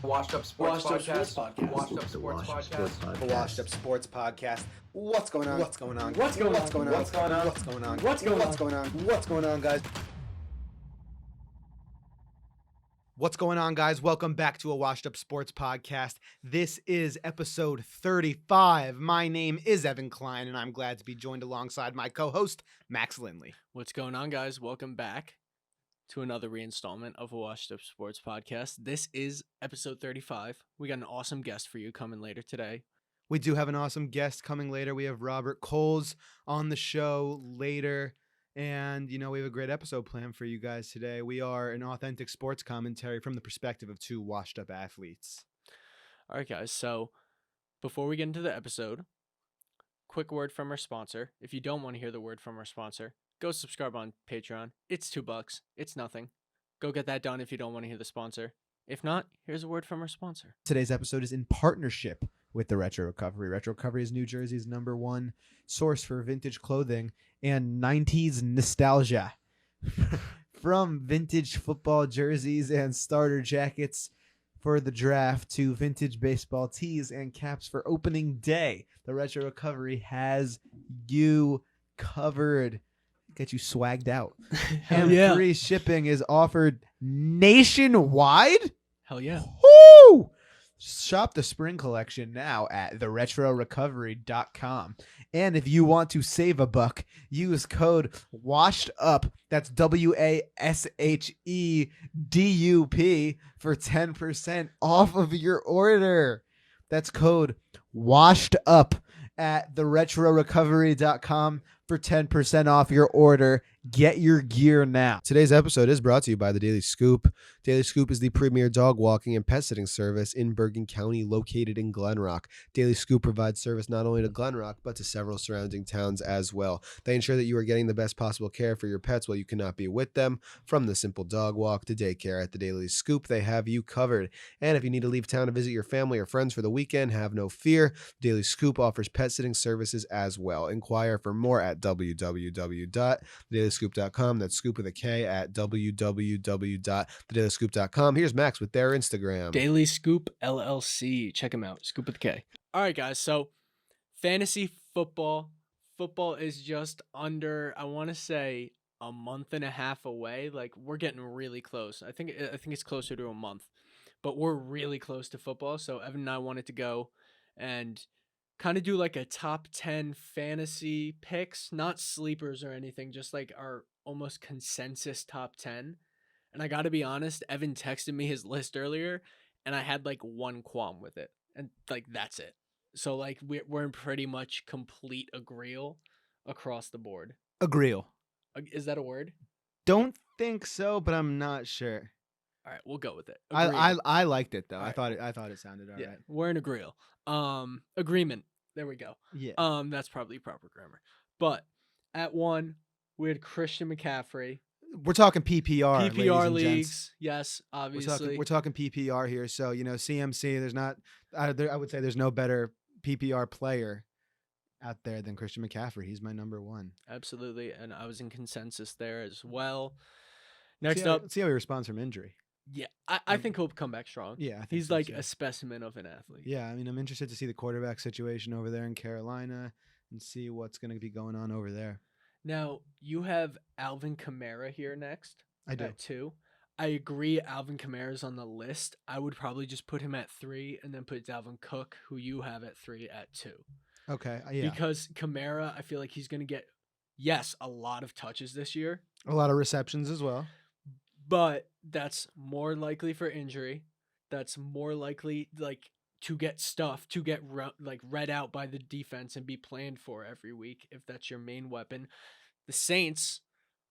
Washed Up Sports Podcast. Washed Up Sports Podcast. The Washed Up Sports Podcast. What's going on? What's going on? What's going on? What's going on? What's going on? What's going on? What's going on? What's going on? What's going on, guys? What's going on, guys? Welcome back to a Washed Up Sports Podcast. This is episode 35. My name is Evan Klein, and I'm glad to be joined alongside my co-host, Max Lindley. What's going on, guys? Welcome back to another reinstallment of a Washed Up Sports Podcast. This is episode 35. We got an awesome guest for you coming later today. We do have an awesome guest coming later. We have Robert Coles on the show later. And, we have a great episode planned for you guys today. We are an authentic sports commentary from the perspective of two washed up athletes. All right, guys. So before we get into the episode, quick word from our sponsor. If you don't want to hear the word from our sponsor, go subscribe on Patreon. It's $2. It's nothing. Go get that done if you don't want to hear the sponsor. If not, here's a word from our sponsor. Today's episode is in partnership with the Retro Recovery. Retro Recovery is New Jersey's #1 source for vintage clothing and 90s nostalgia. From vintage football jerseys and starter jackets for the draft to vintage baseball tees and caps for opening day, the Retro Recovery has you covered. Get you swagged out. Hell and yeah. free shipping is offered nationwide. Hell yeah. Woo! Shop the spring collection now at theretrorecovery.com. And if you want to save a buck, use code WASHEDUP, that's WASHEDUP, for 10% off of your order. That's code WASHEDUP at theretrorecovery.com for 10% off your order. Get your gear now. Today's episode is brought to you by the Daily Scoop. Daily Scoop is the premier dog walking and pet sitting service in Bergen County, located in Glen Rock. Daily Scoop provides service not only to Glen Rock, but to several surrounding towns as well. They ensure that you are getting the best possible care for your pets while you cannot be with them. From the simple dog walk to daycare, at the Daily Scoop, they have you covered. And if you need to leave town to visit your family or friends for the weekend, have no fear. Daily Scoop offers pet sitting services as well. Inquire for more at www.thedailyscoop.com. That's scoop with a K at www.thedailyscoop.com. Here's Max with their Instagram. Daily Scoop LLC. Check them out. Scoop with a K. All right, guys. So fantasy football. Football is just under, I want to say, a month and a half away. Like, we're getting really close. I think it's closer to a month. But we're really close to football. So Evan and I wanted to go and kind of do like a top 10 fantasy picks, not sleepers or anything, just like our almost consensus top 10. And I got to be honest, Evan texted me his list earlier and I had like one qualm with it. And like, that's it. So like we're in pretty much complete agreeal across the board. Agreeal. Is that a word? Don't think so, but I'm not sure. All right, we'll go with it. I liked it though. All I right. thought it sounded all Yeah, right. we're in agreeal. Agreement. There we go. Yeah. That's probably proper grammar. But at 1, we had Christian McCaffrey. We're talking PPR. ladies PPR and leagues, gents. yes, obviously. We're talking PPR here. So, CMC, there's not, I would say there's no better PPR player out there than Christian McCaffrey. He's my #1. Absolutely. And I was in consensus there as well. Next Let's up. see how he responds from injury. Yeah, I think he'll come back strong. Yeah. I think He's so, like too. a specimen of an athlete. Yeah. I mean, I'm interested to see the quarterback situation over there in Carolina and see what's going to be going on over there. Now, you have Alvin Kamara here next. I do. At 2. I agree Alvin Kamara's on the list. I would probably just put him at 3 and then put Dalvin Cook, who you have at 3, at 2. Okay. Yeah. Because Kamara, I feel like he's going to get, yes, a lot of touches this year. A lot of receptions as well. But that's more likely for injury. That's more likely to get stuffed, to get read out by the defense and be planned for every week if that's your main weapon. The Saints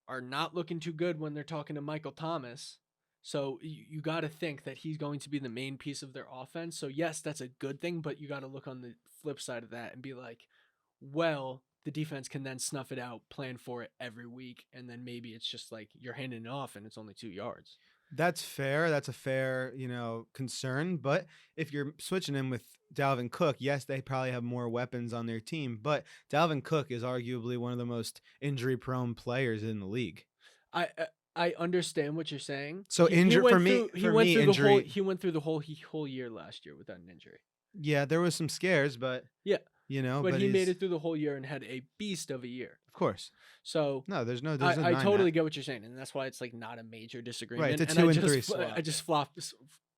are not looking too good when they're talking to Michael Thomas. So you got to think that he's going to be the main piece of their offense. So yes, that's a good thing, but you got to look on the flip side of that and be like, well, the defense can then snuff it out, plan for it every week, and then maybe it's just like you're handing it off and it's only 2 yards. That's fair. That's a fair, concern. But if you're switching in with Dalvin Cook, yes, they probably have more weapons on their team. But Dalvin Cook is arguably one of the most injury-prone players in the league. I understand what you're saying. So injury for me. He For went me, through injury. the whole year last year without an injury. Yeah, there was some scares, but Yeah, but he made he's it through the whole year and had a beast of a year. of course. So No, there's no I denying totally that. get what you're saying, and that's why it's like not a major disagreement. Right, the and 2 I and just 3 I swap. just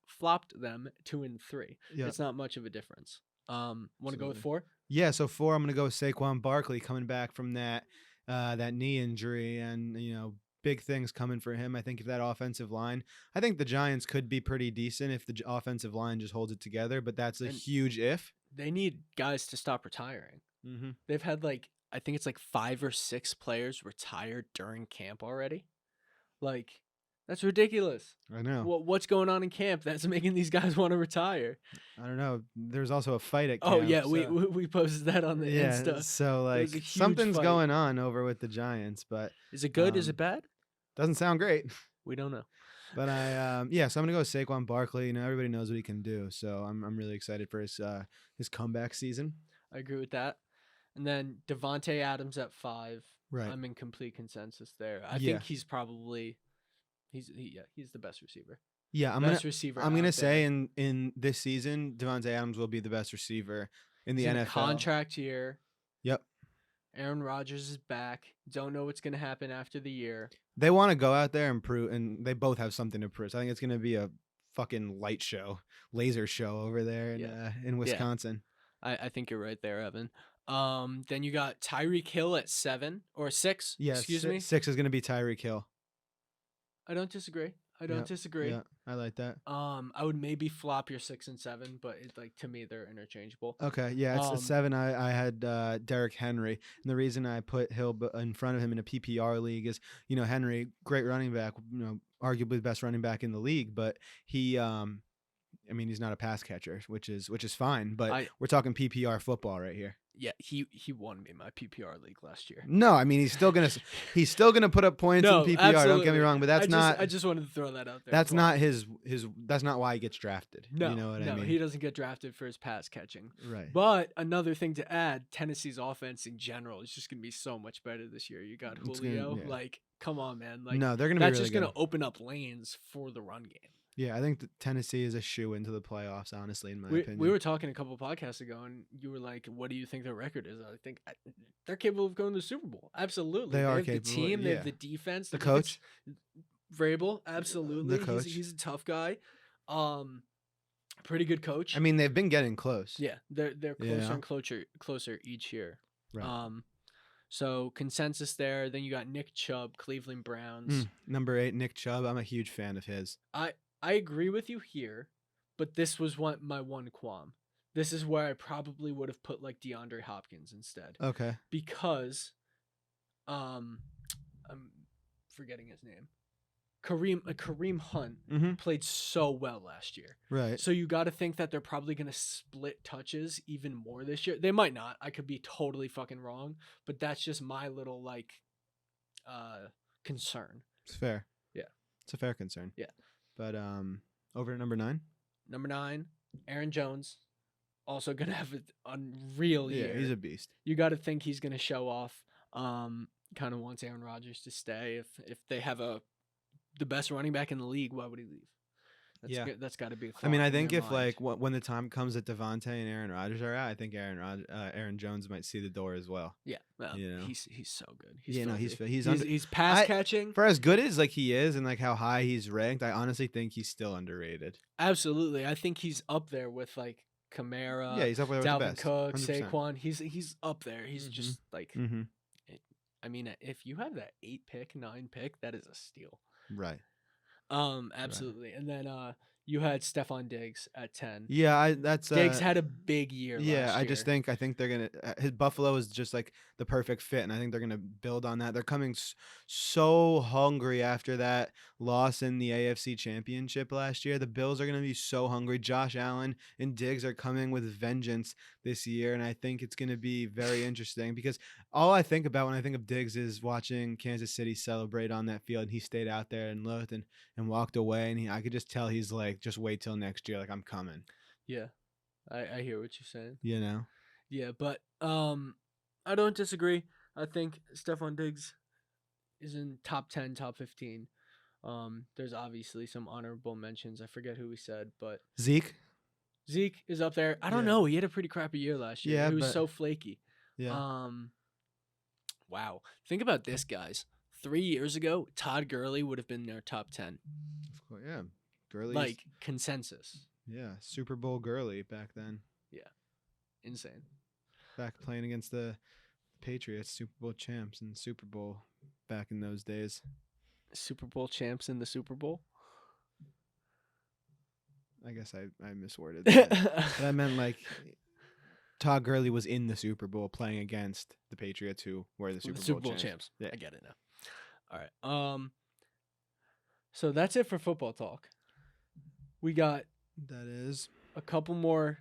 flopped them 2 and 3. Yeah, It's not much of a difference. Want to go with absolutely. 4? Yeah, so 4, I'm gonna go with Saquon Barkley coming back from that knee injury, and big things coming for him. I think if that offensive line, I think the Giants could be pretty decent if the offensive line just holds it together, but that's a And huge if. they need guys to stop retiring. Mm-hmm. They've had like I think it's like 5 or 6 players retired during camp already. Like that's ridiculous. I know. What's going on in camp that's making these guys want to retire? I don't know. There's also a fight at Oh camp. yeah, so, we posted that on the yeah. Insta. So It was like a huge something's fight. going on over with the Giants, but Is it good? Is it bad? doesn't sound great. We don't know. But so I'm gonna go with Saquon Barkley. Everybody knows what he can do, so I'm really excited for his comeback season. I agree with that. And then Devontae Adams at 5. Right. I'm in complete consensus there. I Yeah. think he's probably he's the best receiver. Yeah, I'm Best receiver. gonna out say there. in this season, Devontae Adams will be the best receiver in the He's in a NFL. contract year. Yep. Aaron Rodgers is back. Don't know what's gonna happen after the year. They want to go out there and prove, and they both have something to prove. So I think it's gonna be a fucking light show, laser show over there in Wisconsin. I think you're right there, Evan. Then you got Tyree Kill at 7 or 6. Yeah, Excuse me. 6 is gonna be Tyree Kill. I don't disagree. I don't disagree. Yeah, I like that. I would maybe flop your 6 and 7, but it's like to me they're interchangeable. Okay, yeah, it's a 7. I had Derrick Henry, and the reason I put Hill in front of him in a PPR league is Henry, great running back, arguably the best running back in the league, but he he's not a pass catcher, which is fine, but we're talking PPR football right here. Yeah, he won me my PPR league last year. No, he's still gonna put up points in PPR. Absolutely. Don't get me wrong, but that's not. I just wanted to throw that out there. That's not his. That's not why he gets drafted. No, you know what I mean? He doesn't get drafted for his pass catching. Right. But another thing to add, Tennessee's offense in general is just gonna be so much better this year. You got Julio. Like, come on, man. Like, no, they're gonna be really just good. gonna open up lanes for the run game. Yeah, I think Tennessee is a shoe into the playoffs, honestly, in my opinion. We were talking a couple podcasts ago, and you were like, what do you think their record is? I think they're capable of going to the Super Bowl. Absolutely. They are have capable. The team, yeah. they have the defense. The coach. Vrabel, absolutely. The coach. He's a tough guy. Pretty good coach. They've been getting close. Yeah, they're closer and closer each year. Right. So consensus there. Then you got Nick Chubb, Cleveland Browns. Number 8, Nick Chubb. I'm a huge fan of his. I agree with you here, but this was my one qualm. This is where I probably would have put like DeAndre Hopkins instead. Okay. Because I'm forgetting his name. Kareem Hunt played so well last year. Right. So you got to think that they're probably going to split touches even more this year. They might not. I could be totally fucking wrong, but that's just my little like concern. It's fair. Yeah. It's a fair concern. Yeah. But over to number 9. Number 9, Aaron Jones, also gonna have an unreal year. Yeah, he's a beast. You got to think he's gonna show off. Kind of wants Aaron Rodgers to stay. If they have the best running back in the league, why would he leave? That's got to be. I think if like when the time comes that Devontae and Aaron Rodgers are out, I think Aaron Jones might see the door as well. Yeah, he's so good. He's pass catching for as good as like he is and like how high he's ranked. I honestly think he's still underrated. Absolutely, I think he's up there with like Kamara. Yeah, he's up there with Dalvin the best. Cook, 100%. Saquon. He's up there. He's just like. Mm-hmm. If you have that 9 pick, that is a steal. Right. Absolutely. Right. And then you had Stephon Diggs at 10. Yeah, Diggs had a big year. Yeah, last year. I think they're gonna. His Buffalo is just like the perfect fit, and I think they're gonna build on that. They're coming so hungry after that loss in the AFC Championship last year. The Bills are gonna be so hungry. Josh Allen and Diggs are coming with vengeance this year, and I think it's gonna be very interesting because all I think about when I think of Diggs is watching Kansas City celebrate on that field. He stayed out there and looked and walked away, and I could just tell he's like, just wait till next year, like I'm coming. Yeah, I hear what you're saying. Yeah, but I don't disagree. I think Stephon Diggs is in top 10, top 15. There's obviously some honorable mentions. I forget who we said, but Zeke. Zeke is up there. I don't Yeah. know. He had a pretty crappy year last year. Yeah, He was but so flaky. yeah. Wow. Think about this, guys. 3 years ago, Todd Gurley would have been their top 10. Of course, yeah. Gurley. Like consensus. Yeah, Super Bowl Gurley back then. Yeah. Insane. Back playing against the Patriots, Super Bowl champs in the Super Bowl back in those days. Super Bowl champs in the Super Bowl. I guess I misworded that. But I meant like Todd Gurley was in the Super Bowl playing against the Patriots, who were the Super Bowl champs. Yeah. I get it now. All right. So that's it for football talk. We got That is a couple more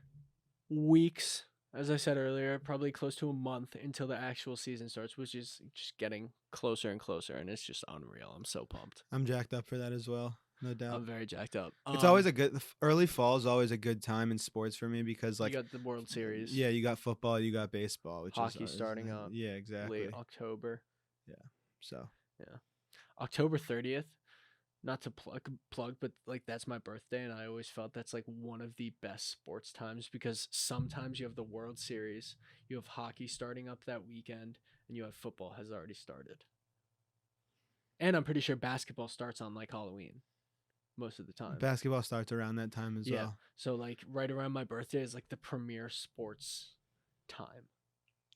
weeks, as I said earlier, probably close to a month until the actual season starts, which is just getting closer and closer, and it's just unreal. I'm so pumped. I'm jacked up for that as well, no doubt. I'm very jacked up. It's always a good early fall is always a good time in sports for me because like you got the World Series. Yeah, you got football, you got baseball, which Hockey is starting up. Yeah, exactly. Late October. So October 30th. Not to plug, but like that's my birthday, and I always felt that's like one of the best sports times because sometimes you have the World Series, you have hockey starting up that weekend, and you have football has already started. And I'm pretty sure basketball starts on like Halloween most of the time. Basketball starts around that time as well. So like right around my birthday is like the premier sports time.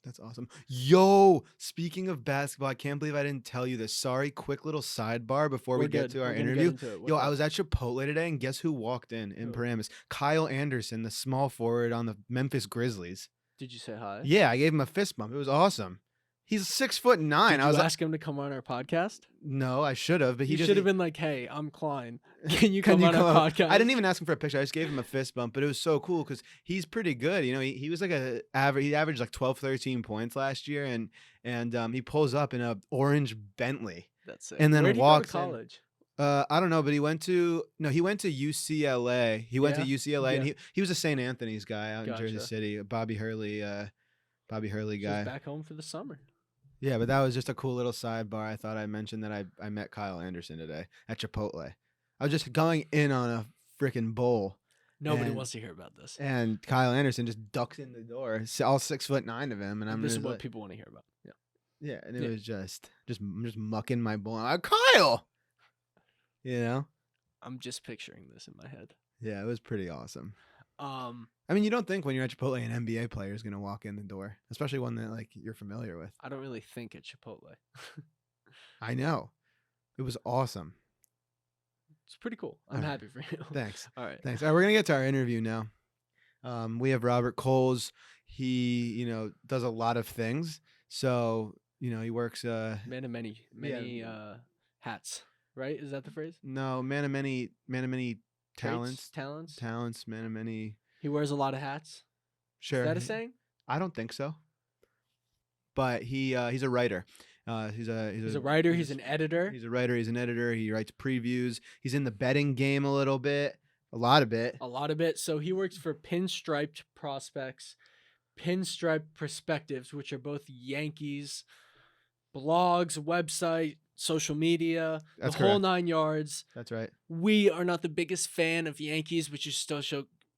That's awesome. Yo, speaking of basketball, I can't believe I didn't tell you this. Sorry, quick little sidebar before we get to our interview. Yo, I was at Chipotle today, and guess who walked in Paramus? Kyle Anderson, the small forward on the Memphis Grizzlies. Did you say hi? Yeah, I gave him a fist bump. It was awesome. He's 6'9". Did you ask him to come on our podcast? No, I should have, but he should have been like, "Hey, I'm Klein. Can you come on our podcast?" I didn't even ask him for a picture. I just gave him a fist bump, but it was so cool because he's pretty good. You know, he was like he averaged like 12, 13 points last year, and he pulls up in a orange Bentley. That's it. And then where did walks he go to college? I don't know, but he went to UCLA. He went to UCLA, and he was a St. Anthony's guy out in Jersey City. Bobby Hurley guy. Just back home for the summer. Yeah, but that was just a cool little sidebar. I thought I'd mention that I met Kyle Anderson today at Chipotle. I was just going in on a freaking bowl. Nobody wants to hear about this. And Kyle Anderson just ducks in the door, all 6'9" of him, and this is what people want to hear about. Yeah. Yeah, and it was just mucking my bowl. I'm like, Kyle, you know. I'm just picturing this in my head. Yeah, it was pretty awesome. I mean, you don't think when you're at Chipotle an NBA player is gonna walk in the door, especially one that like you're familiar with. I don't really think at Chipotle. I know. It was awesome. It's pretty cool. I'm happy for you. Thanks. All right. Thanks. All right, we're gonna get to our interview now. We have Robert Coles. He, does a lot of things. So, he works man of many hats. Right? Is that the phrase? No, man of many talents. Talents, man of many. He wears a lot of hats. Sure. Is that a saying? I don't think so. But he's a writer. He's a writer. He's an editor. He's a writer. He's an editor. He writes previews. He's in the betting game a little bit. A lot of it. So he works for Pinstriped Prospects, Pinstripe Perspectives, which are both Yankees blogs, website, social media, That's the whole correct. 9 yards. That's right. We are not the biggest fan of Yankees, which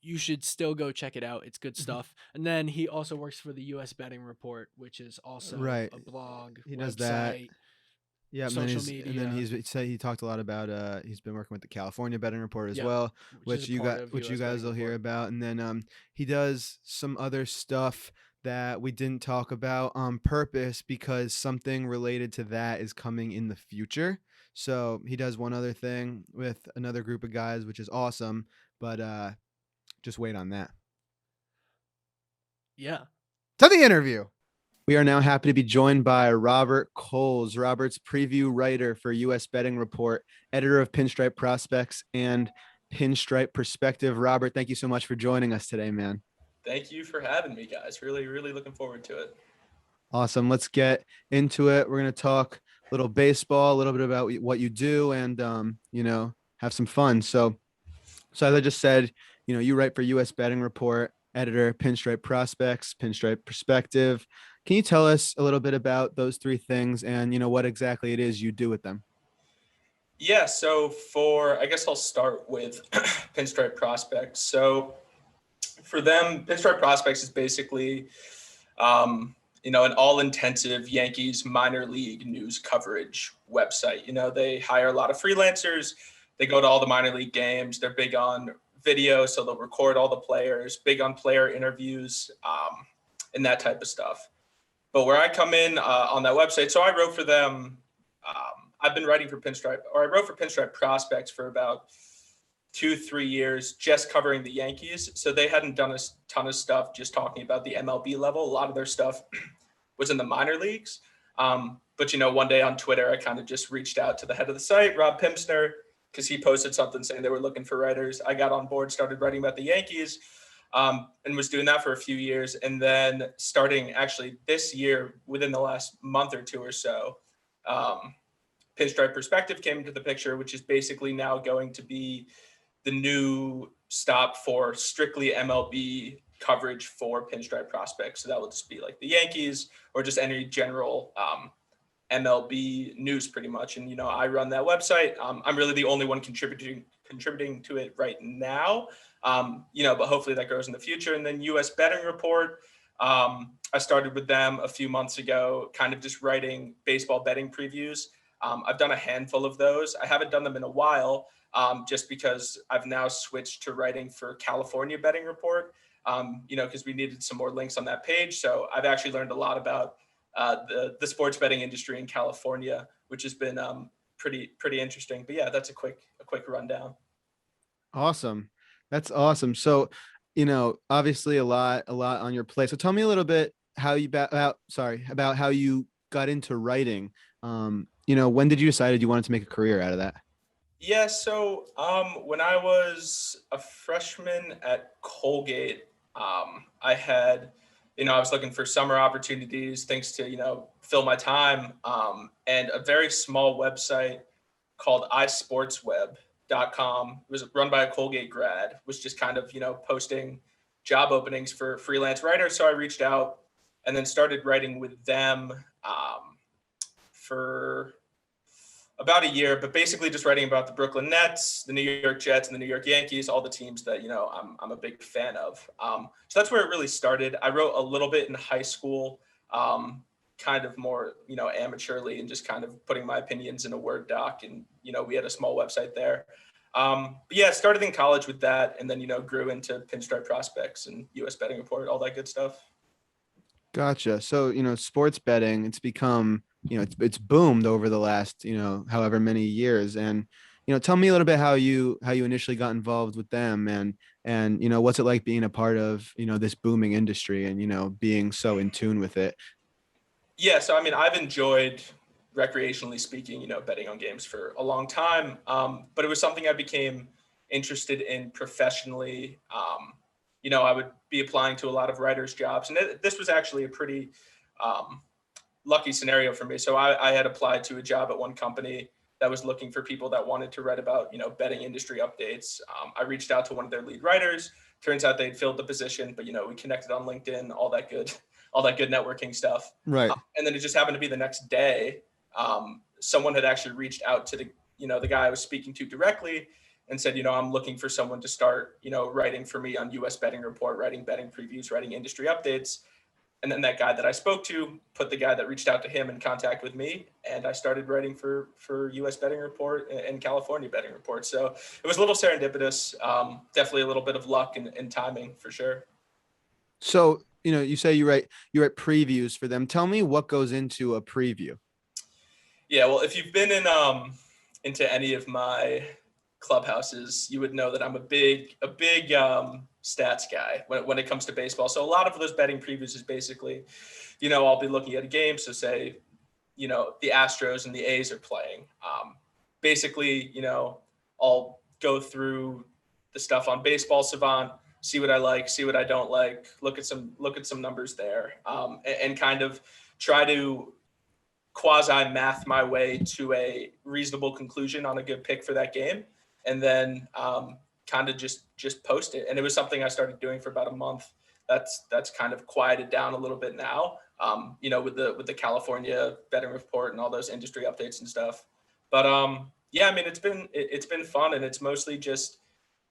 you should still go check it out. It's good stuff. And then he also works for the U.S. Betting Report, which is also a blog. He website, does that. Yeah, social media. And then he talked a lot about he's been working with the California Betting Report as well, which you guys will hear about. And then he does some other stuff that we didn't talk about on purpose because something related to that is coming in the future. So he does one other thing with another group of guys, which is awesome, but just wait on that. Yeah. To the interview. We are now happy to be joined by Robert Coles. Robert's preview writer for U.S. Betting Report, editor of Pinstripe Prospects and Pinstripe Perspective. Robert, thank you so much for joining us today, man. Thank you for having me, guys. Really, really looking forward to it. Awesome. Let's get into it. We're going to talk a little baseball, a little bit about what you do, and, have some fun. So as I just said, you write for U.S. Betting Report, editor, Pinstripe Prospects, Pinstripe Perspective. Can you tell us a little bit about those three things and, what exactly it is you do with them? Yeah, so I guess I'll start with Pinstripe Prospects. So for them, Pinstripe Prospects is basically, an all-intensive Yankees minor league news coverage website. They hire a lot of freelancers. They go to all the minor league games. They're big on video, so they'll record all the players, big on player interviews, and that type of stuff. But where I come in on that website, so I wrote for them. I've been writing for I wrote for Pinstripe Prospects for about 2-3 years, just covering the Yankees. So they hadn't done a ton of stuff just talking about the MLB level. A lot of their stuff was in the minor leagues. But one day on Twitter, I kind of just reached out to the head of the site, Rob Pimpsner, because he posted something saying they were looking for writers. I got on board, started writing about the Yankees. And was doing that for a few years. And then starting actually this year, within the last month or two or so, Pinstripe Perspective came into the picture, which is basically now going to be the new stop for strictly MLB coverage for Pinstripe Prospects. So that will just be like the Yankees or just any general MLB news pretty much. And, I run that website. I'm really the only one contributing to it right now. But hopefully that grows in the future. And then US Betting Report, I started with them a few months ago, kind of just writing baseball betting previews. I've done a handful of those. I haven't done them in a while, just because I've now switched to writing for California Betting Report, because we needed some more links on that page. So I've actually learned a lot about the sports betting industry in California, which has been pretty interesting. But yeah, that's a quick rundown. Awesome. That's awesome. So, obviously a lot on your plate. So tell me a little bit about how you got into writing. When did you decide you wanted to make a career out of that? Yeah, so when I was a freshman at Colgate, I had, I was looking for summer opportunities, things to, fill my time, and a very small website called isportsweb.com. It was run by a Colgate grad, was just kind of, posting job openings for freelance writers. So I reached out and then started writing with them for about a year, but basically just writing about the Brooklyn Nets, the New York Jets, and the New York Yankees, all the teams that, I'm a big fan of. So that's where it really started. I wrote a little bit in high school, kind of more, amateurly, and just kind of putting my opinions in a Word doc. And, we had a small website there. But yeah, started in college with that, and then, grew into Pinstripe Prospects and US Betting Report, all that good stuff. Gotcha. So, sports betting, it's become, it's boomed over the last, however many years. And, tell me a little bit how you initially got involved with them and, what's it like being a part of, this booming industry and, being so in tune with it. Yeah. So, I've enjoyed, recreationally speaking, betting on games for a long time. But it was something I became interested in professionally. I would be applying to a lot of writers' jobs, and this was actually a pretty lucky scenario for me. So I had applied to a job at one company that was looking for people that wanted to write about, betting industry updates. I reached out to one of their lead writers. Turns out they'd filled the position, but we connected on LinkedIn, all that good networking stuff. Right. And then it just happened to be the next day, someone had actually reached out to the guy I was speaking to directly and said, I'm looking for someone to start, writing for me on US Betting Report, writing betting previews, writing industry updates. And then that guy that I spoke to put the guy that reached out to him in contact with me, and I started writing for US Betting Report and California Betting Report. So it was a little serendipitous, definitely a little bit of luck and timing for sure. So, you say you write previews for them. Tell me what goes into a preview. Yeah, well, if you've been into any of my clubhouses, you would know that I'm a big stats guy when it comes to baseball. So a lot of those betting previews is basically, I'll be looking at a game. So say, the Astros and the A's are playing. Basically, I'll go through the stuff on Baseball Savant, see what I like, see what I don't like, look at some numbers there, and kind of try to quasi math my way to a reasonable conclusion on a good pick for that game. And then kind of just post it. And it was something I started doing for about a month. That's kind of quieted down a little bit now, with the California Betting Report and all those industry updates and stuff. But Yeah, I mean, it's been fun, and it's mostly just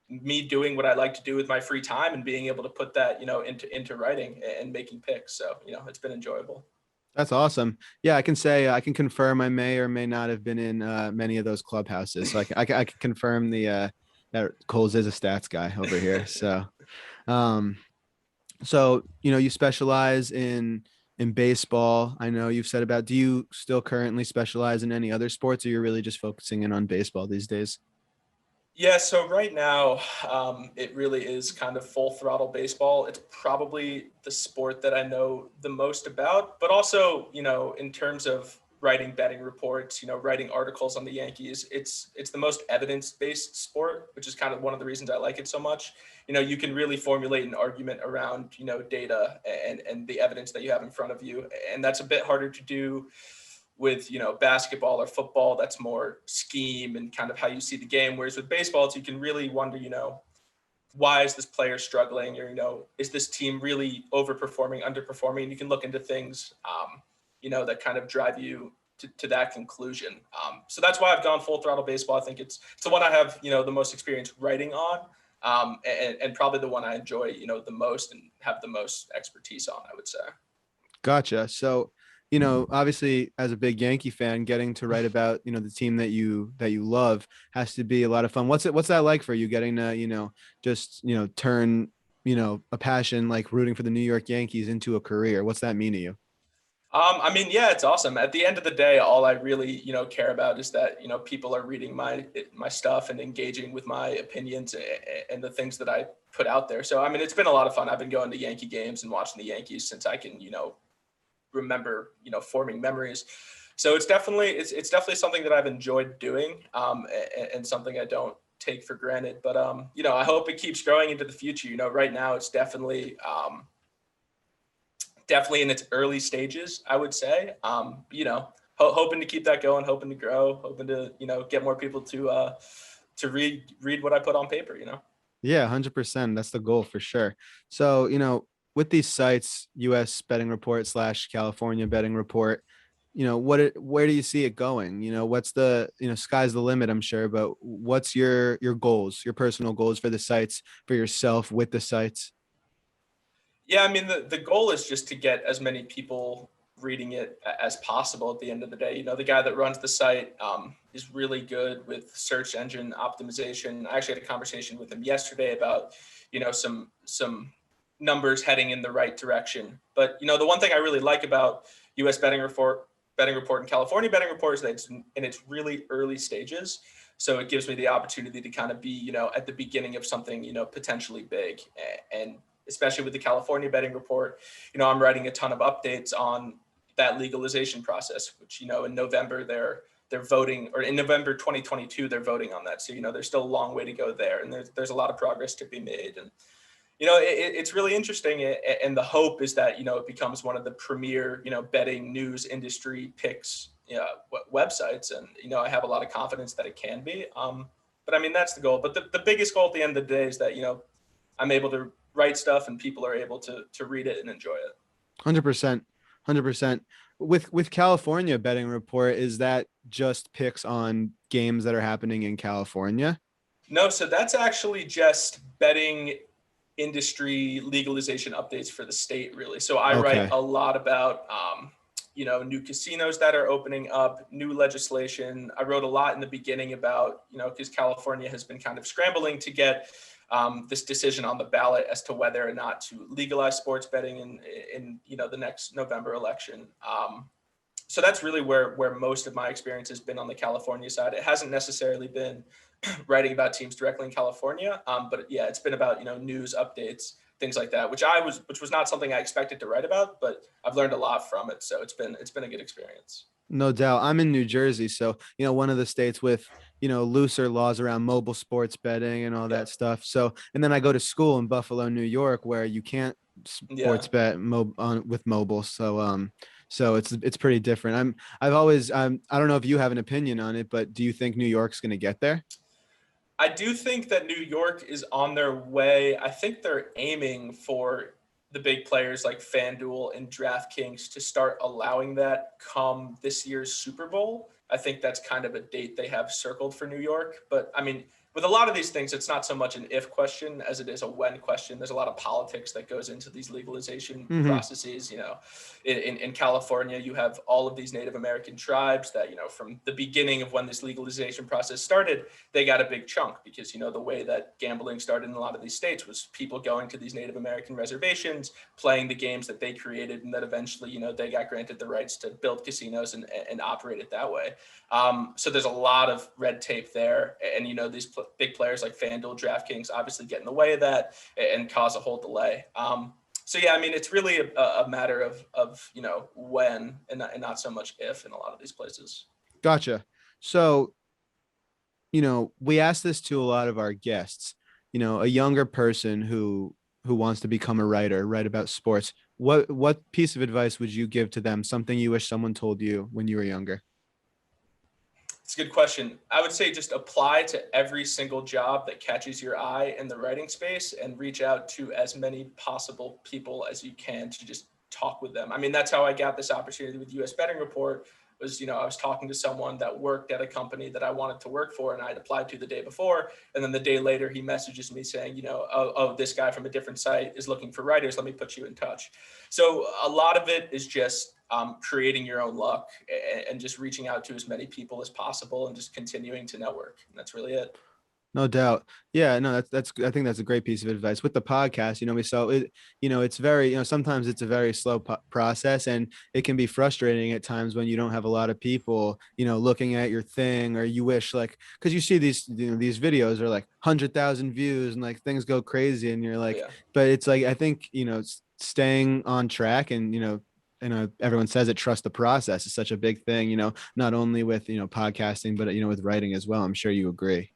me doing what I like to do with my free time and being able to put that, into writing and making picks. So, it's been enjoyable. That's awesome. Yeah, I can say I can confirm I may or may not have been in many of those clubhouses. So I can confirm that Coles is a stats guy over here. So, um, you specialize in baseball. I know you've said about. Do you still currently specialize in any other sports, or you're really just focusing in on baseball these days? Yeah, so right now, it really is kind of full throttle baseball. It's probably the sport that I know the most about, but also, in terms of writing betting reports, writing articles on the Yankees, it's the most evidence-based sport, which is kind of one of the reasons I like it so much. You can really formulate an argument around, data and the evidence that you have in front of you, and that's a bit harder to do with basketball or football. That's more scheme and kind of how you see the game, whereas with baseball you can really wonder why is this player struggling, or is this team really overperforming, underperforming, and you can look into things that kind of drive you to that conclusion. So that's why I've gone full throttle baseball. I think it's the one I have the most experience writing on, and probably the one I enjoy the most and have the most expertise on, I would say. Gotcha. So, obviously as a big Yankee fan, getting to write about, the team that you love has to be a lot of fun. What's that like for you, getting to, just, turn, a passion like rooting for the New York Yankees into a career? What's that mean to you? I mean, yeah, it's awesome. At the end of the day, all I really, care about is that, people are reading my stuff and engaging with my opinions and the things that I put out there. So, I mean, it's been a lot of fun. I've been going to Yankee games and watching the Yankees since I can, remember, forming memories. So it's definitely something that I've enjoyed doing, and something I don't take for granted. But I hope it keeps growing into the future. Right now it's definitely in its early stages, I would say. Hoping to keep that going, hoping to grow, hoping to get more people to read what I put on paper. Yeah, 100%. That's the goal for sure. So, with these sites, US betting report / California betting report, where do you see it going? What's the, sky's the limit, I'm sure, but what's your goals, your personal goals for the sites, for yourself with the sites? Yeah, I mean, the goal is just to get as many people reading it as possible at the end of the day. The guy that runs the site is really good with search engine optimization. I actually had a conversation with him yesterday about, some numbers heading in the right direction. But, the one thing I really like about US betting report and California betting report is that it's in its really early stages. So it gives me the opportunity to kind of be, at the beginning of something, potentially big. And especially with the California betting report, I'm writing a ton of updates on that legalization process, which, in November they're voting, or in November 2022, they're voting on that. So, there's still a long way to go there, and there's a lot of progress to be made. And, it's really interesting. And the hope is that, it becomes one of the premier, betting news industry picks, websites. And, I have a lot of confidence that it can be. But I mean, that's the goal. But the biggest goal at the end of the day is that, I'm able to write stuff and people are able to read it and enjoy it. 100%. 100%. With California betting report, is that just picks on games that are happening in California? No, so that's actually just betting industry legalization updates for the state, really. So I write a lot about, new casinos that are opening up, new legislation. I wrote a lot in the beginning about, because California has been kind of scrambling to get this decision on the ballot as to whether or not to legalize sports betting in the next November election. So that's really where most of my experience has been on the California side. It hasn't necessarily been writing about teams directly in California, but yeah, it's been about news updates, things like that, which was not something I expected to write about, but I've learned a lot from it. So it's been a good experience. No doubt. I'm in New Jersey, so one of the states with looser laws around mobile sports betting and all that stuff. So, and then I go to school in Buffalo, New York, where you can't sports bet with mobile. So it's pretty different. I don't know if you have an opinion on it, but do you think New York's going to get there? I do think that New York is on their way. I think they're aiming for the big players like FanDuel and DraftKings to start allowing that come this year's Super Bowl. I think that's kind of a date they have circled for New York. But I mean, with a lot of these things, it's not so much an if question as it is a when question. There's a lot of politics that goes into these legalization processes. You know, in California, you have all of these Native American tribes that, you know, from the beginning of when this legalization process started, they got a big chunk because, you know, the way that gambling started in a lot of these states was people going to these Native American reservations, playing the games that they created, and that eventually, you know, they got granted the rights to build casinos and operate it that way. So there's a lot of red tape there. And, you know, these big players like FanDuel, DraftKings obviously get in the way of that and cause a whole delay. So, yeah, I mean, it's really a matter of, you know, when and not so much if in a lot of these places. Gotcha. So, you know, we ask this to a lot of our guests, you know, a younger person who wants to become a writer, write about sports. What piece of advice would you give to them? Something you wish someone told you when you were younger? It's a good question. I would say just apply to every single job that catches your eye in the writing space and reach out to as many possible people as you can to just talk with them. I mean, that's how I got this opportunity with US Betting Report was, you know, I was talking to someone that worked at a company that I wanted to work for and I'd applied to the day before. And then the day later, he messages me saying, you know, oh, this guy from a different site is looking for writers. Let me put you in touch. So a lot of it is just creating your own luck and just reaching out to as many people as possible and just continuing to network. And that's really it. No doubt. Yeah, no, that's I think that's a great piece of advice with the podcast. You know, we saw it, you know, it's very, you know, sometimes it's a very slow process and it can be frustrating at times when you don't have a lot of people, you know, looking at your thing, or you wish like, cause you see these, you know, these videos are like 100,000 views and like things go crazy and you're like, Yeah. but it's like, I think, you know, staying on track and, you know, everyone says it, trust the process is such a big thing, you know, not only with, you know, podcasting, but, you know, with writing as well. I'm sure you agree.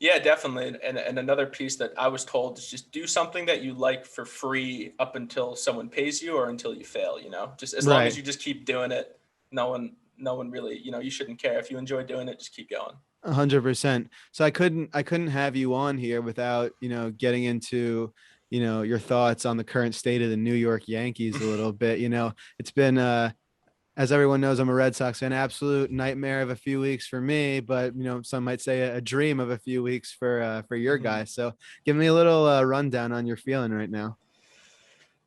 Yeah, definitely. And another piece that I was told is just do something that you like for free up until someone pays you or until you fail, you know, just as long as Right. you just keep doing it, no one really, you know, you shouldn't care. If you enjoy doing it, just keep going. 100%. So I couldn't have you on here without, you know, getting into, you know, your thoughts on the current state of the New York Yankees a little bit. You know, it's been as everyone knows, I'm a Red Sox fan, absolute nightmare of a few weeks for me, but you know, some might say a dream of a few weeks for your Mhm. guys. So give me a little rundown on your feeling right now.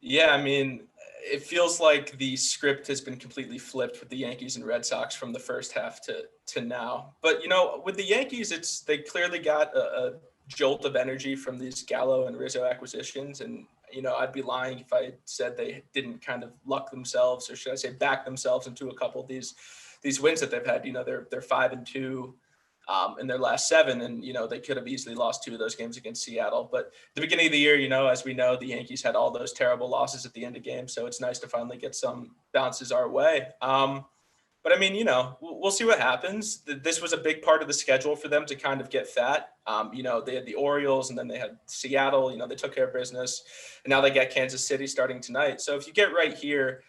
Yeah, I mean, it feels like the script has been completely flipped with the Yankees and Red Sox from the first half to now. But you know, with the Yankees, they clearly got a jolt of energy from these Gallo and Rizzo acquisitions, and you know, I'd be lying if I said they didn't kind of luck themselves, or should I say, back themselves into a couple of these wins that they've had. You know, they're 5-2. In their last 7, and you know they could have easily lost 2 of those games against Seattle. But the beginning of the year, you know, as we know, the Yankees had all those terrible losses at the end of games, so it's nice to finally get some bounces our way. But I mean, you know, we'll see what happens. This was a big part of the schedule for them to kind of get fat. You know, they had the Orioles and then they had Seattle. You know, they took care of business, and now they got Kansas City starting tonight. So if you get right here,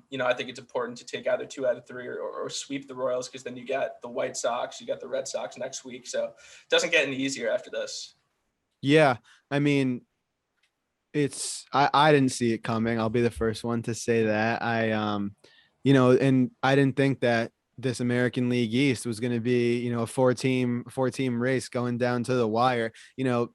you know, I think it's important to take either 2 out of 3 or sweep the Royals, because then you got the White Sox, you got the Red Sox next week. So it doesn't get any easier after this. Yeah, I mean, I didn't see it coming. I'll be the first one to say that. You know, and I didn't think that this American League East was going to be, you know, a four team race going down to the wire. You know,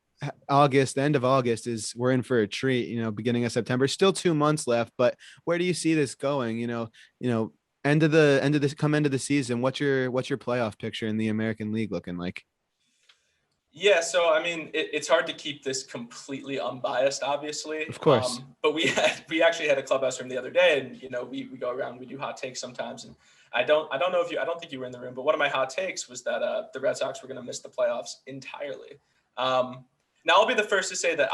August, the end of August is we're in for a treat, you know, beginning of September, still 2 months left, but where do you see this going? End of the season, what's your playoff picture in the American League looking like? Yeah, so I mean, it's hard to keep this completely unbiased, obviously. Of course. But we actually had a clubhouse room the other day, and you know, we go around, we do hot takes sometimes, and I don't know if I don't think you were in the room, but one of my hot takes was that the Red Sox were going to miss the playoffs entirely. Now I'll be the first to say that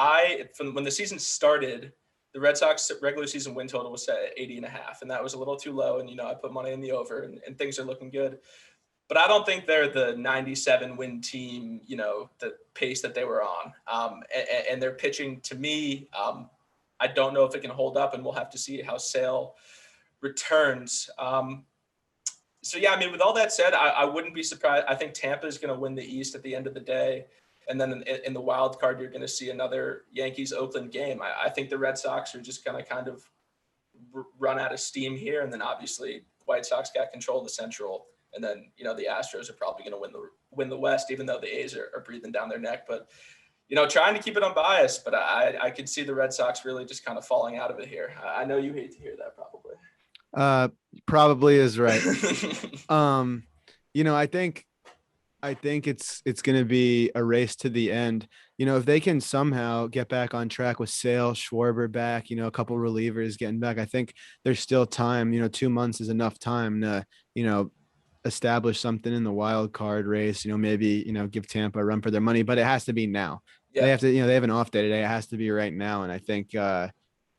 from when the season started, the Red Sox regular season win total was set at 80.5, and that was a little too low. And you know, I put money in the over, and things are looking good. But I don't think they're the 97 win team, you know, the pace that they were on. And their pitching, to me, I don't know if it can hold up, and we'll have to see how Sale returns. So, yeah, I mean, with all that said, I wouldn't be surprised. I think Tampa is going to win the East at the end of the day. And then in the wild card, you're going to see another Yankees-Oakland game. I think the Red Sox are just going to kind of run out of steam here. And then obviously White Sox got control of the Central, And then, the Astros are probably going to win the West, even though the A's are breathing down their neck. But, trying to keep it unbiased, but I could see the Red Sox really just kind of falling out of it here. I know you hate to hear that probably. Probably is right. I think it's going to be a race to the end. If they can somehow get back on track with Sale, Schwarber back, a couple relievers getting back, I think there's still time. 2 months is enough time to, establish something in the wild card race, maybe, give Tampa a run for their money, but it has to be now. Yeah. They have to, they have an off day today. It has to be right now. And I think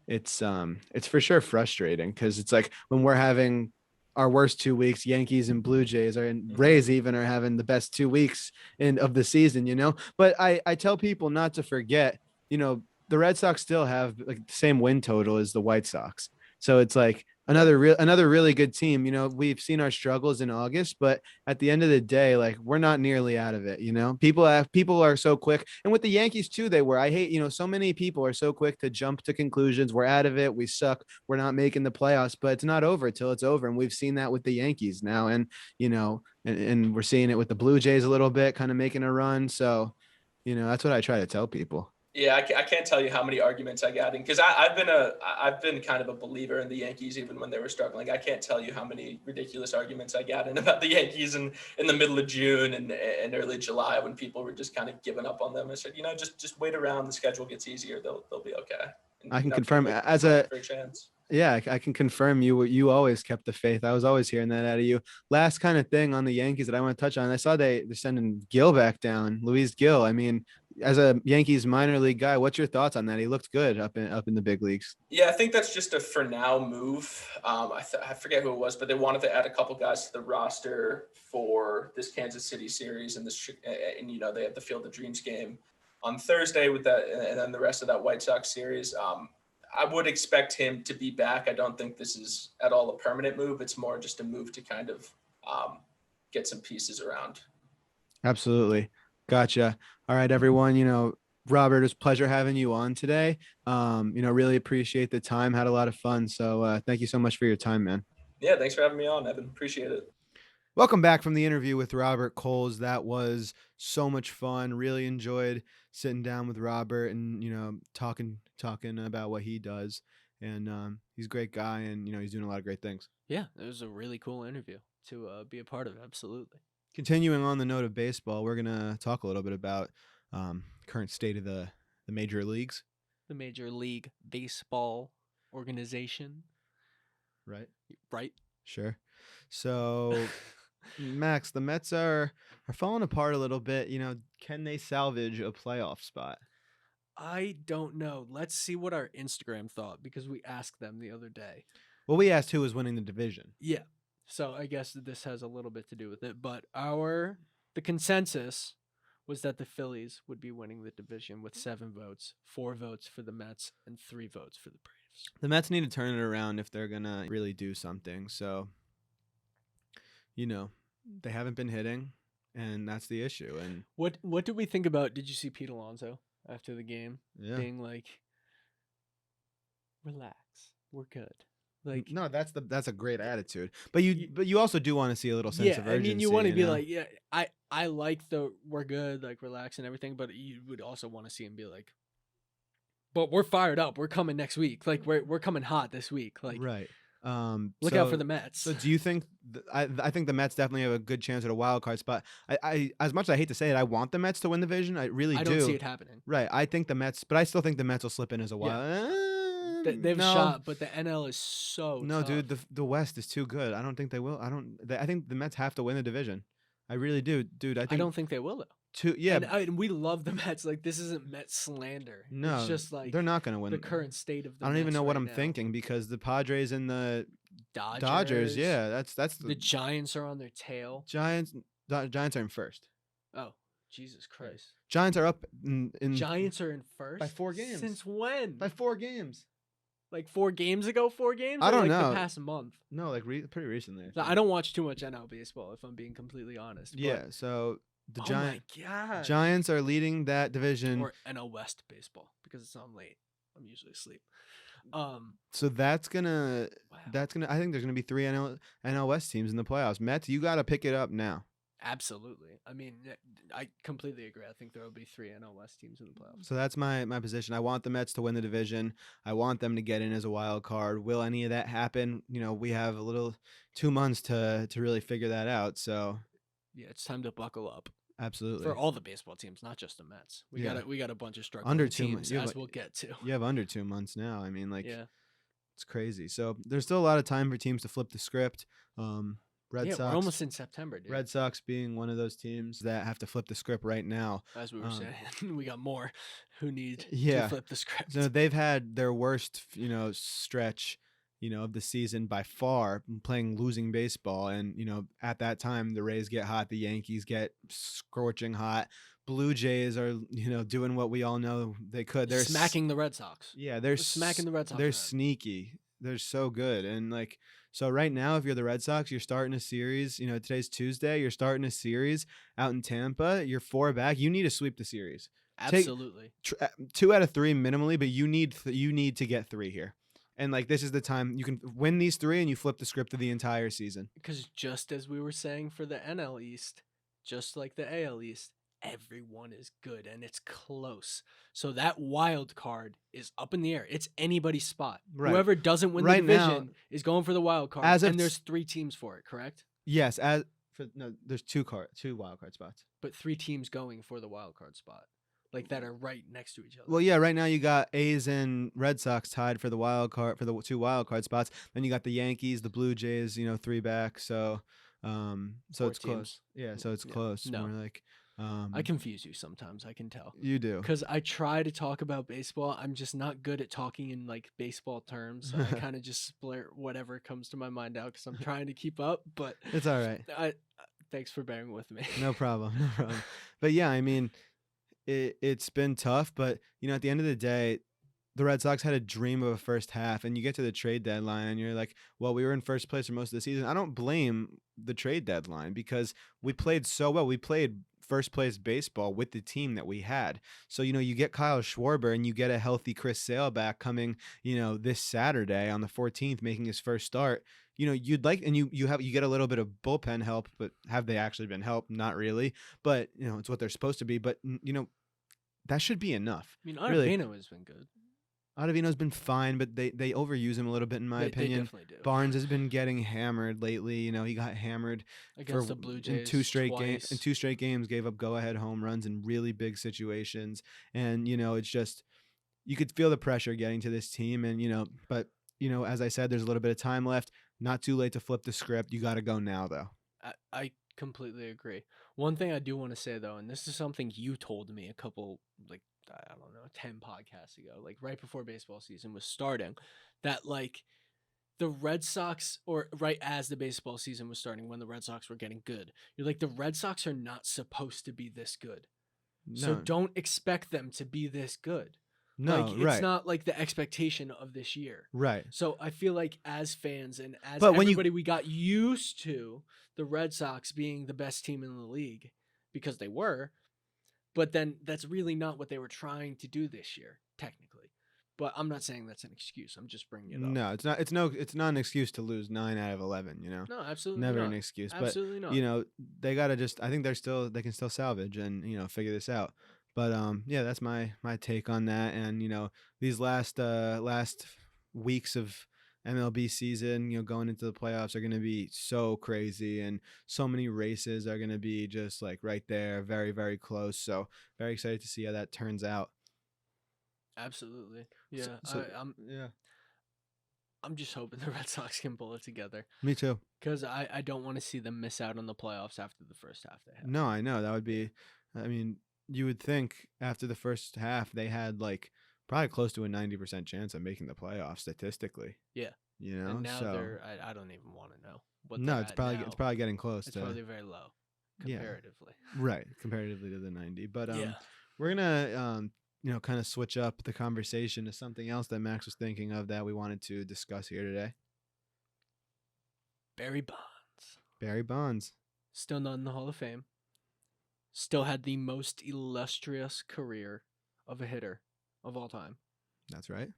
it's for sure frustrating because it's like when we're having our worst 2 weeks, Yankees and Blue Jays and Rays even are having the best 2 weeks of the season, but I tell people not to forget, the Red Sox still have like the same win total as the White Sox. So it's like another really good team. We've seen our struggles in August, but at the end of the day, like we're not nearly out of it. People are so quick, and with the Yankees too, I hate, so many people are so quick to jump to conclusions. We're out of it. We suck. We're not making the playoffs, but it's not over till it's over. And we've seen that with the Yankees now. And, and we're seeing it with the Blue Jays a little bit, kind of making a run. So, that's what I try to tell people. Yeah, I can't tell you how many arguments I got in because I've been kind of a believer in the Yankees even when they were struggling. I can't tell you how many ridiculous arguments I got in about the Yankees in the middle of June and early July when people were just kind of giving up on them. I said, just wait around. The schedule gets easier. They'll be okay. And, I can confirm as a chance. Yeah, I can confirm you always kept the faith. I was always hearing that out of you. Last kind of thing on the Yankees that I want to touch on. I saw they're sending Gill back down, Luis Gill. I mean, as a Yankees minor league guy, what's your thoughts on that? He looked good up in the big leagues. Yeah, I think that's just a for now move. I forget who it was, but they wanted to add a couple guys to the roster for this Kansas City series and they have the Field of Dreams game on Thursday with that, and then the rest of that White Sox series. I would expect him to be back. I don't think this is at all a permanent move. It's more just a move to kind of get some pieces around. Absolutely. Gotcha. All right, everyone. Robert, it was a pleasure having you on today. Really appreciate the time. Had a lot of fun. So thank you so much for your time, man. Yeah, thanks for having me on, Evan. Appreciate it. Welcome back from the interview with Robert Coles. That was so much fun. Really enjoyed sitting down with Robert and, talking about what he does. And he's a great guy and, he's doing a lot of great things. Yeah, it was a really cool interview to be a part of. Absolutely. Continuing on the note of baseball, we're going to talk a little bit about current state of the major leagues. The Major League Baseball organization. Right. Sure. So, Max, the Mets are falling apart a little bit. Can they salvage a playoff spot? I don't know. Let's see what our Instagram thought because we asked them the other day. Well, we asked who was winning the division. Yeah. So I guess this has a little bit to do with it, but the consensus was that the Phillies would be winning the division with 7 votes, 4 votes for the Mets, and 3 votes for the Braves. The Mets need to turn it around if they're gonna really do something. So, they haven't been hitting, and that's the issue. And what do we think about? Did you see Pete Alonso after the game being like, "Relax, we're good." Like, no, that's a great attitude. But you also do want to see a little sense of urgency. I mean, you want to be like, I like the we're good, like relax and everything, but you would also want to see him be like, but we're fired up. We're coming next week. Like we're coming hot this week. Like right. Look out for the Mets. So do you think? I think the Mets definitely have a good chance at a wild card spot. I as much as I hate to say it, I want the Mets to win the division. I really do. I don't see it happening. Right. I think the Mets, but I still think the Mets will slip in as a wild. They've shot, but the NL is so tough. Dude. The West is too good. I don't think they will. I think the Mets have to win the division. I really do, dude. I don't think they will though. And we love the Mets. Like this isn't Mets slander. No, it's just like they're not going to win the current state of the. I don't even know what I'm now. thinking because the Padres and the Dodgers. Yeah, that's the Giants are on their tail. Giants are in first. Oh, Jesus Christ! Giants are up in. Giants are in first by 4 games. Since when? By 4 games. Like 4 games ago, 4 games? I don't know. The past month. No, like pretty recently. I don't watch too much NL baseball, if I'm being completely honest. Yeah, so the my Giants are leading that division. Or NL West baseball, because it's on late. I'm usually asleep. So that's gonna Wow. I think there's gonna be 3 NL West teams in the playoffs. Mets, you got to pick it up now. Absolutely. I mean, I completely agree. I think there will be 3 NL West teams in the playoffs. So that's my position. I want the Mets to win the division. I want them to get in as a wild card. Will any of that happen? We have a little 2 months to really figure that out. So Yeah, it's time to buckle up absolutely. for all the baseball teams, not just the Mets. We Yeah. got a bunch of struggling Under 2 teams, months. as we'll get to. You have under 2 months now. I mean, Yeah. it's crazy. So there's still a lot of time for teams to flip the script. Red Sox. We're almost in September, dude. Red Sox being one of those teams that have to flip the script right now. As we were saying, we got more who need Yeah. to flip the script. So they've had their worst, stretch, of the season by far, losing baseball. And, at that time, the Rays get hot, the Yankees get scorching hot. Blue Jays are, doing what we all know they could. They're smacking the Red Sox. Yeah, they're smacking the Red Sox. They're around. sneaky. They're so good. And so right now, if you're the Red Sox, you're starting a series. Today's Tuesday. You're starting a series out in Tampa. You're 4 back. You need to sweep the series. Absolutely. 2 out of 3 minimally, but you need to get 3 here. And this is the time you can win these 3 and you flip the script of the entire season. Because just as we were saying for the NL East, just like the AL East, everyone is good and it's close. So that wild card is up in the air. It's anybody's spot. Right. Whoever doesn't win the division is going for the wild card. And there's 3 teams for it, correct? Yes. There's 2 wild card spots. But 3 teams going for the wild card spot. That are right next to each other. Well, yeah, right now you got A's and Red Sox tied for the wild card, for the 2 wild card spots. Then you got the Yankees, the Blue Jays, 3 back. So it's close. Yeah, so it's close. No. More I confuse you sometimes, I can tell. You do. Because I try to talk about baseball. I'm just not good at talking in baseball terms. So I kind of just splurt whatever comes to my mind out because I'm trying to keep up. But it's all right. Thanks for bearing with me. No problem. No problem. But yeah, I mean, it's been tough. But, at the end of the day, the Red Sox had a dream of a first half, and you get to the trade deadline and you're like, well, we were in first place for most of the season. I don't blame the trade deadline because we played so well. We played first place baseball with the team that we had. So, you get Kyle Schwarber and you get a healthy Chris Sale back coming, this Saturday on the 14th, making his first start. You'd like, and you get a little bit of bullpen help, but have they actually been helped? Not really, but it's what they're supposed to be. But, that should be enough. I mean, Ottavino has been good. Ottavino's been fine, but they overuse him a little bit in my opinion. They definitely do. Barnes has been getting hammered lately. He got hammered against the Blue Jays in 2 straight games. In 2 straight games, gave up go-ahead home runs in really big situations, and it's just you could feel the pressure getting to this team, and but as I said, there's a little bit of time left. Not too late to flip the script. You got to go now, though. I completely agree. One thing I do want to say though, and this is something you told me a couple I don't know, 10 podcasts ago, right before baseball season was starting, that the Red Sox, or right as the baseball season was starting, when the Red Sox were getting good, you're like, the Red Sox are not supposed to be this good. No. So don't expect them to be this good. No, it's not the expectation of this year. Right. So I feel like as fans and as but everybody, we got used to the Red Sox being the best team in the league because they were, but then that's really not what they were trying to do this year, technically. But I'm not saying that's an excuse. I'm just bringing it up. No, it's not. It's not an excuse to lose 9 out of 11. No, absolutely never not. an excuse. Absolutely but not. They gotta just. I think they can still salvage and figure this out. But yeah, that's my take on that. And these last weeks of MLB season, going into the playoffs are going to be so crazy, and so many races are going to be just right there, very, very close. So very excited to see how that turns out. Absolutely. Yeah. Yeah. I'm just hoping the Red Sox can pull it together. Me too. Because I don't want to see them miss out on the playoffs after the first half they had. No, I know. That would be, I mean, you would think after the first half they had probably close to a 90% chance of making the playoffs statistically. Yeah. And now they're, I don't even want to know. No, it's probably getting close. It's probably very low comparatively. Yeah. Right. Comparatively to the 90. But yeah. We're going to, kind of switch up the conversation to something else that Max was thinking of that we wanted to discuss here today. Barry Bonds. Barry Bonds. Still not in the Hall of Fame. Still had the most illustrious career of a hitter of all time. That's right.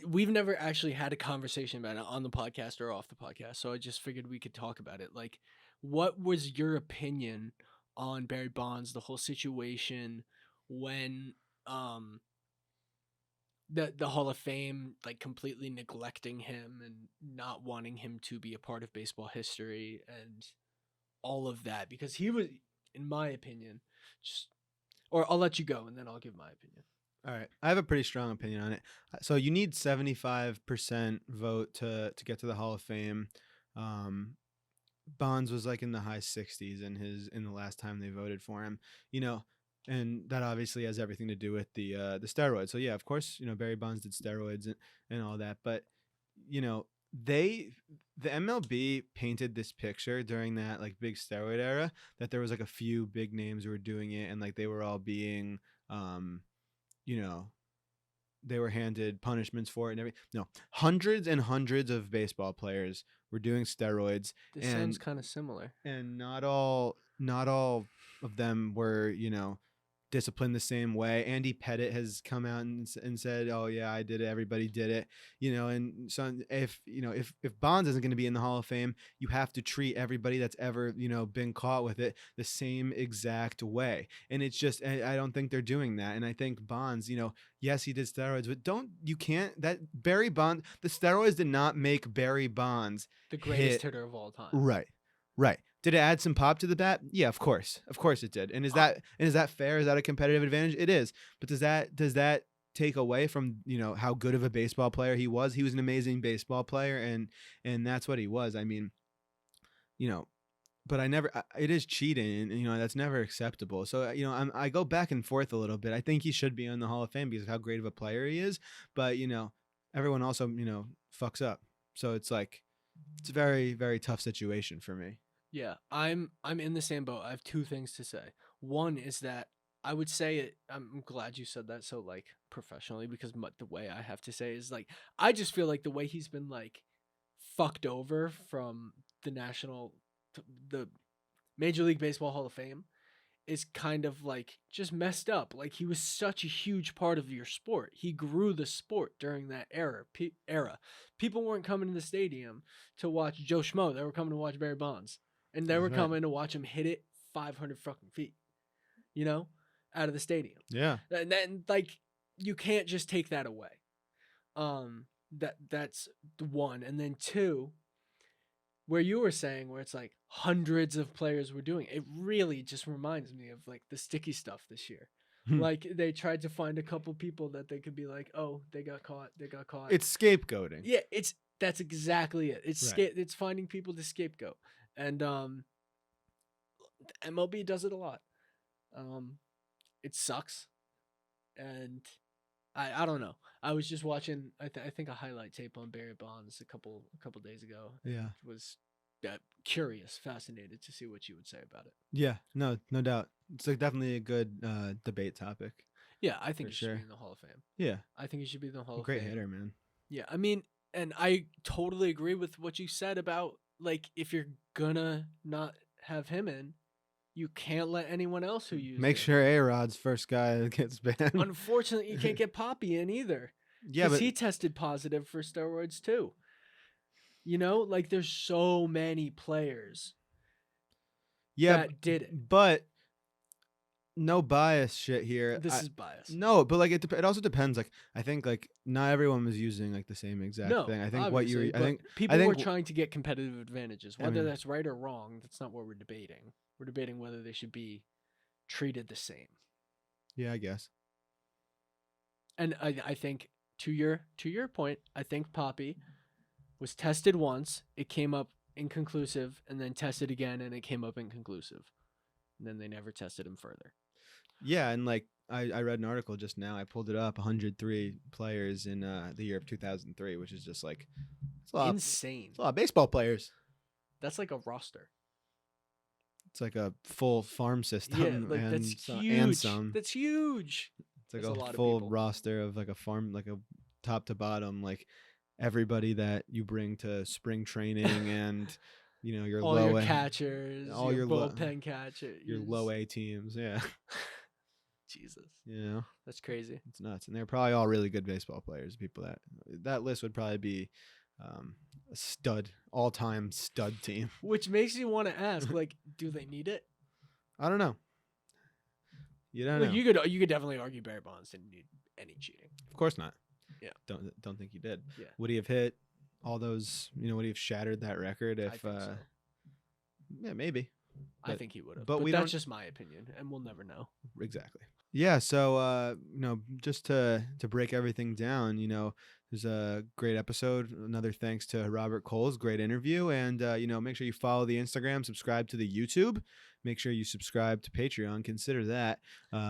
we've never actually had a conversation about it on the podcast or off the podcast, so I just figured we could talk about it. Like, what was your opinion on Barry Bonds, the whole situation when the Hall of Fame like completely neglecting him and not wanting him to be a part of baseball history and all of that, because he was, in my opinion, just, or I'll let you go and then I'll give my opinion. All right. I have a pretty strong opinion on it. So you need 75% vote to get to the Hall of Fame. Bonds was like in the high 60s in the last time they voted for him, and that obviously has everything to do with the steroids. So yeah, of course, Barry Bonds did steroids and all that, but the MLB painted this picture during that like big steroid era that there was like a few big names who were doing it and like they were all being they were handed punishments for it and everything. No, hundreds and hundreds of baseball players were doing steroids. This sounds kind of similar. And not all of them were, disciplined the same way. Andy Pettit has come out and said, "Oh yeah, I did it. Everybody did it." And so if Bonds isn't going to be in the Hall of Fame, you have to treat everybody that's ever, been caught with it the same exact way. And it's just, I don't think they're doing that. And I think Bonds, yes, he did steroids, but Barry Bonds, the steroids did not make Barry Bonds the greatest hitter of all time. Right. Did it add some pop to the bat? Yeah, of course it did. And is that fair? Is that a competitive advantage? It is. But does that take away from how good of a baseball player he was? He was an amazing baseball player, and that's what he was. I mean, but it is cheating, and that's never acceptable. So I go back and forth a little bit. I think he should be in the Hall of Fame because of how great of a player he is. But everyone also fucks up. So it's like it's a very, very tough situation for me. Yeah, I'm in the same boat. I have two things to say. One is that I would say it. I'm glad you said that so like professionally, because the way I have to say is like I just feel like the way he's been like fucked over from the Major League Baseball Hall of Fame is kind of like just messed up. Like he was such a huge part of your sport. He grew the sport during that era. People weren't coming to the stadium to watch Joe Schmo. They were coming to watch Barry Bonds. And they were coming to watch him hit it 500 fucking feet, out of the stadium. Yeah. And then, like, you can't just take that away. That's one. And then two, where you were saying where it's like hundreds of players were doing it really just reminds me of, like, the sticky stuff this year. Like, they tried to find a couple people that they could be like, oh, they got caught. It's scapegoating. Yeah, that's exactly it. It's finding people to scapegoat. And the MLB does it a lot. It sucks. And I don't know. I was just watching I think a highlight tape on Barry Bonds a couple days ago. Yeah. Was curious, fascinated to see what you would say about it. Yeah, no doubt. It's like definitely a good debate topic. Yeah, I think he should be in the Hall of Fame. Yeah. I think he should be in the Hall of Fame. Great Fame. hitter, man. Yeah, I mean, and I totally agree with what you said about like if you're gonna not have him in, you can't let anyone else who uses Make sure A-Rod's first guy gets banned. Unfortunately, you can't get Poppy in either. Yeah, but he tested positive for steroids too. Like there's so many players. That did it. But no bias shit here. This is bias. No, but like it also depends. Like I think like not everyone was using like the same exact thing. I think what you people were trying to get competitive advantages. Whether that's right or wrong, that's not what we're debating. We're debating whether they should be treated the same. Yeah, I guess. And I think to your point, I think Poppy was tested once, it came up inconclusive, and then tested again and it came up inconclusive. And then they never tested him further. Yeah, and like I read an article just now. I pulled it up. 103 players in the year of 2003, which is just like it's a lot, insane. It's a lot of baseball players. That's like a roster. It's like a full farm system. Yeah, like and that's huge. And some. That's huge. It's like a full roster of like a farm, like a top to bottom, like everybody that you bring to spring training and. Your all low your A, catchers, all your bullpen catchers, your low A teams, yeah. Jesus, You know, that's crazy. it's nuts, and they're probably all really good baseball players. People that list would probably be a stud, all-time stud team. Which makes you want to ask, like, do they need it? I don't know. You don't Like, know. you could definitely argue Barry Bonds didn't need any cheating. Of course not. Yeah. Don't think he did. Yeah. Would he have hit all those? Would he have shattered that record I if? think so. Yeah, maybe. I But- think he would have. but But we that's don't- just my opinion, and we'll never know. Exactly. Yeah. So, just to break everything down, it was a great episode. Another thanks to Robert Coles. Great interview. And, make sure you follow the Instagram, subscribe to the YouTube. Make sure you subscribe to Patreon. Consider that.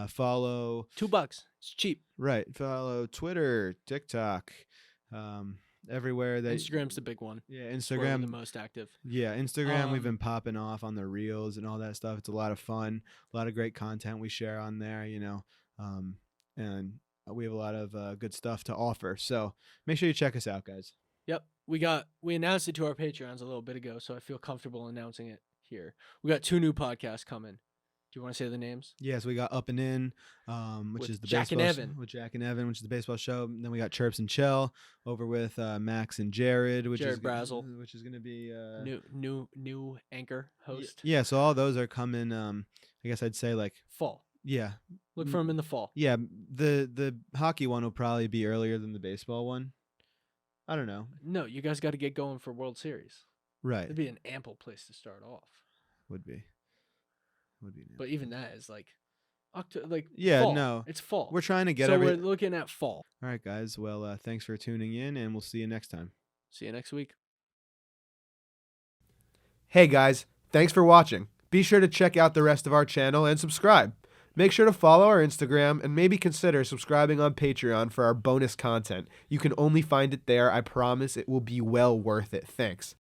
Follow, $2. It's cheap. right. Follow Twitter, TikTok, everywhere that. Instagram's the big one. Yeah, It's where we're Instagram. the most active. Yeah, Instagram, we've Um, been popping off on the reels and all that stuff. It's a lot of fun, a lot of great content we share on there, and we have a lot of good stuff to offer. So make sure you check us out, guys. Yep. We announced it to our Patreons a little bit ago, so I feel comfortable announcing it here. We got 2 new podcasts coming. Do you want to say the names? Yes, we got Up and In, which With is the Jack and baseball Evan. with Jack and Evan, which is the baseball show. And then we got Chirps and Chill over with Max and Jared, which Jared is Brazel. which is going to be New anchor host. Yeah, so all those are coming. I guess I'd say like Fall. yeah, Look for him in the fall. yeah. The hockey one will probably be earlier than the baseball one. I don't know. No, you guys got to get going for World Series. Right. It'd be an ample place to start off. Would be. But even that is like October, like Yeah, fall. no. It's fall. We're trying to get so everything. we're looking at fall. All right, guys. Well, thanks for tuning in, and we'll see you next time. See you next week. Hey guys, thanks for watching. Be sure to check out the rest of our channel and subscribe. Make sure to follow our Instagram and maybe consider subscribing on Patreon for our bonus content. You can only find it there. I promise it will be well worth it. Thanks.